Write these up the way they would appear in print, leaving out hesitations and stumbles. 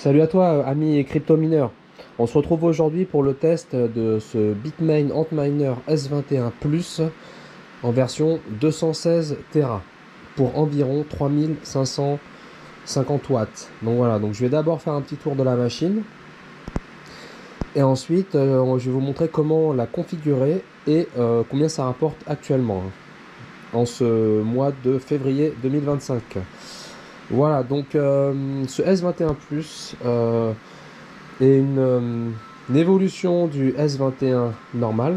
Salut à toi, ami crypto-mineur. On se retrouve aujourd'hui pour le test de ce Bitmain Antminer S21 Plus en version 216 Tera pour environ 3550 watts. Donc voilà, donc je vais d'abord faire un petit tour de la machine et ensuite je vais vous montrer comment la configurer et combien ça rapporte actuellement en ce mois de février 2025. Voilà, donc ce S21 Plus et une évolution du S21 normal.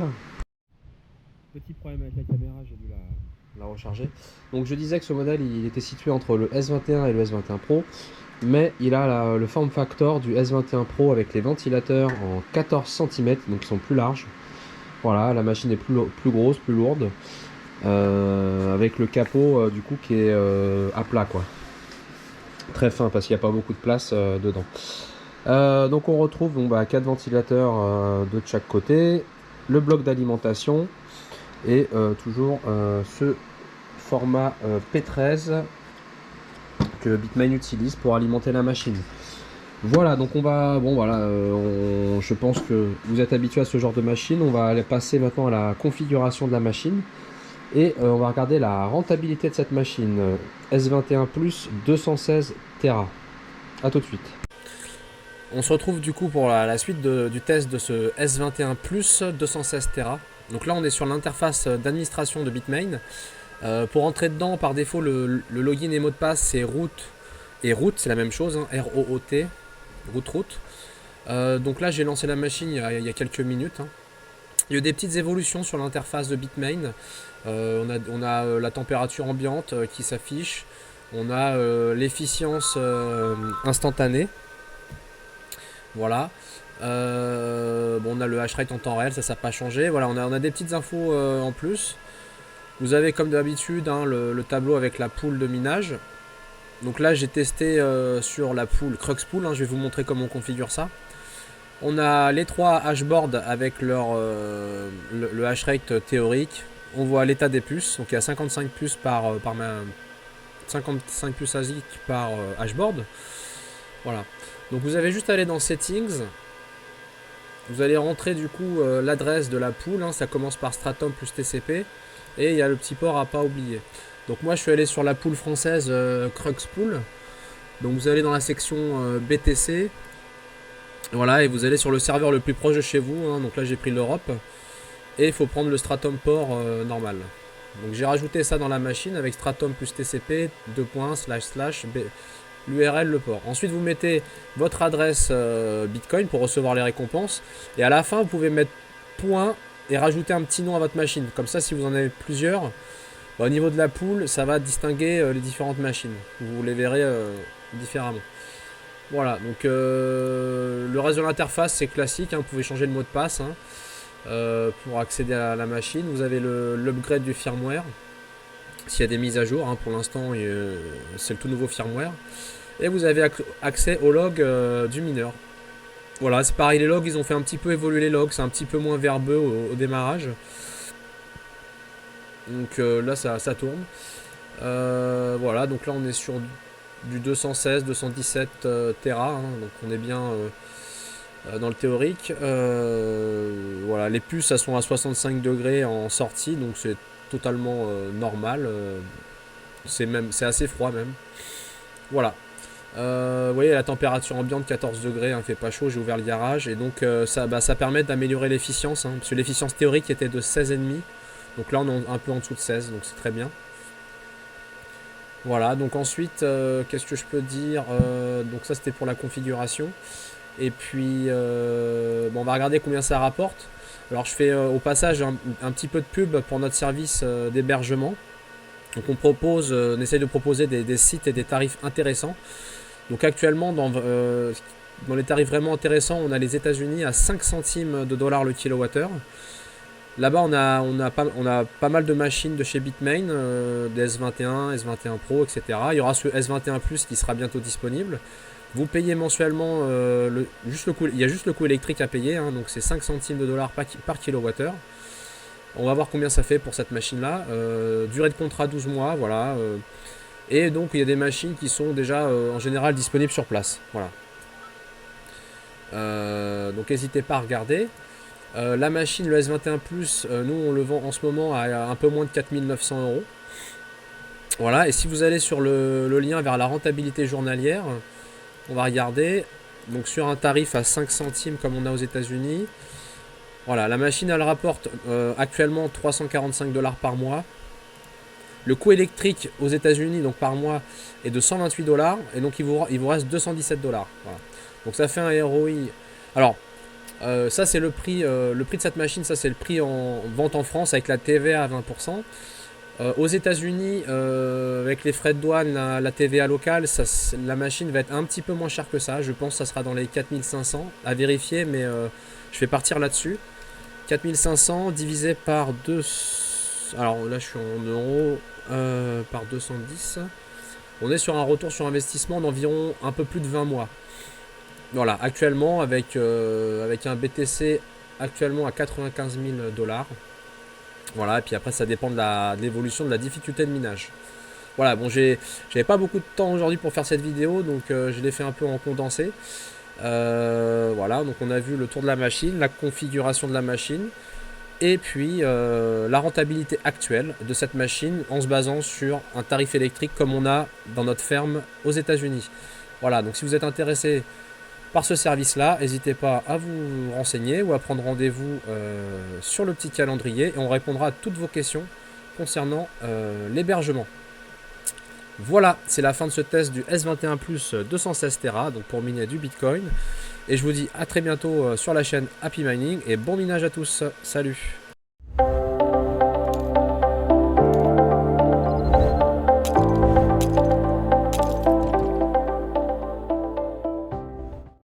Petit problème avec la caméra, j'ai dû la recharger. Donc je disais que ce modèle il était situé entre le S21 et le S21 Pro, mais il a le form factor du S21 Pro avec les ventilateurs en 14 cm, donc ils sont plus larges. Voilà, la machine est plus grosse, plus lourde, avec le capot du coup qui est à plat quoi. Très fin parce qu'il n'y a pas beaucoup de place dedans. Donc on retrouve 4 ventilateurs de chaque côté, le bloc d'alimentation et toujours ce format P13 que Bitmain utilise pour alimenter la machine. Voilà, donc on va, je pense que vous êtes habitué à ce genre de machine. On va aller passer maintenant à la configuration de la machine et on va regarder la rentabilité de cette machine S21 Plus 216 Tera. A tout de suite. On se retrouve du coup pour la suite du test de ce S21 Plus 216 Tera. Donc là on est sur l'interface d'administration de Bitmain. Pour entrer dedans, par défaut le login et mot de passe c'est root et root, c'est la même chose, hein, R-O-O-T, root. Donc là j'ai lancé la machine il y a quelques minutes. Hein. Il y a eu des petites évolutions sur l'interface de Bitmain. On a la température ambiante qui s'affiche. On a l'efficience instantanée. Voilà. On a le hash rate en temps réel, ça n'a pas changé. Voilà, on a des petites infos en plus. Vous avez comme d'habitude le tableau avec la pool de minage. Donc là j'ai testé sur la pool Crux Pool, hein, je vais vous montrer comment on configure ça. On a les trois hashboards avec le hash rate théorique. On voit l'état des puces, donc il y a 55 puces 55 puces ASIC par hashboard. Voilà. Donc vous avez juste à aller dans Settings. Vous allez rentrer du coup l'adresse de la pool, hein, ça commence par Stratum plus TCP. Et il y a le petit port à pas oublier. Donc moi je suis allé sur la pool française Crux Pool. Donc vous allez dans la section BTC. Voilà, et vous allez sur le serveur le plus proche de chez vous. Hein, donc là j'ai pris l'Europe. Et il faut prendre le Stratum port normal. Donc j'ai rajouté ça dans la machine avec Stratum plus TCP, l'URL, le port. Ensuite vous mettez votre adresse Bitcoin pour recevoir les récompenses. Et à la fin vous pouvez mettre point et rajouter un petit nom à votre machine. Comme ça si vous en avez plusieurs, au niveau de la pool ça va distinguer les différentes machines. Vous les verrez différemment. Voilà, donc le reste de l'interface c'est classique, hein, vous pouvez changer le mot de passe pour accéder à la machine. Vous avez l'upgrade du firmware, s'il y a des mises à jour, hein, pour l'instant c'est le tout nouveau firmware. Et vous avez accès au log du mineur. Voilà, c'est pareil, les logs ils ont fait un petit peu évoluer les logs, c'est un petit peu moins verbeux au démarrage. Donc là ça tourne. Voilà, donc là on est sur du 216, 217 Tera, hein, donc on est bien dans le théorique. Voilà, les puces elles sont à 65 degrés en sortie, donc c'est totalement normal. C'est assez froid même. Voilà. Vous voyez la température ambiante 14 degrés, hein, il fait pas chaud, j'ai ouvert le garage et donc ça permet d'améliorer l'efficience, hein, parce que l'efficience théorique était de 16,5, donc là on est un peu en dessous de 16, donc c'est très bien. Voilà, donc ensuite qu'est-ce que je peux dire, donc ça c'était pour la configuration. Et puis on va regarder combien ça rapporte. Alors je fais au passage un petit peu de pub pour notre service d'hébergement. Donc on essaye de proposer des sites et des tarifs intéressants. Donc actuellement dans les tarifs vraiment intéressants, on a les États-Unis à 5 centimes de dollars le kilowattheure. Là-bas on a pas mal de machines de chez Bitmain, des S21, S21 Pro, etc. Il y aura ce S21 Plus qui sera bientôt disponible. Vous payez mensuellement il y a juste le coût électrique à payer, hein, donc c'est 5 centimes de dollars par kilowattheure. On va voir combien ça fait pour cette machine là. Durée de contrat 12 mois, voilà. Et donc il y a des machines qui sont déjà en général disponibles sur place. Voilà. Donc n'hésitez pas à regarder. La machine, le S21 Plus, nous on le vend en ce moment à un peu moins de 4 900 €. Voilà, et si vous allez sur le lien vers la rentabilité journalière, on va regarder. Donc sur un tarif à 5 centimes comme on a aux États-Unis. Voilà, la machine elle rapporte actuellement 345 $ par mois. Le coût électrique aux États-Unis donc par mois est de 128 $, et donc il vous reste 217 $. Voilà. Donc ça fait un ROI. Alors ça c'est le prix de cette machine, ça c'est le prix en vente en France avec la TVA à 20%. Aux États-Unis, avec les frais de douane, la TVA locale, la machine va être un petit peu moins chère que ça. Je pense que ça sera dans les 4500 à vérifier, mais je vais partir là-dessus. 4500 divisé par 2. Alors là, je suis en euros, par 210. On est sur un retour sur investissement d'environ un peu plus de 20 mois. Voilà, actuellement, avec un BTC actuellement à 95 000 $. Voilà, et puis après ça dépend de l'évolution de la difficulté de minage. Voilà, bon, j'avais pas beaucoup de temps aujourd'hui pour faire cette vidéo, donc je l'ai fait un peu en condensé. Voilà, donc on a vu le tour de la machine, la configuration de la machine, et puis la rentabilité actuelle de cette machine en se basant sur un tarif électrique comme on a dans notre ferme aux États-Unis. Voilà, donc si vous êtes intéressé par ce service-là, n'hésitez pas à vous renseigner ou à prendre rendez-vous sur le petit calendrier et on répondra à toutes vos questions concernant l'hébergement. Voilà, c'est la fin de ce test du S21 Plus 216 Tera, donc pour miner du Bitcoin. Et je vous dis à très bientôt sur la chaîne Happy Mining et bon minage à tous. Salut!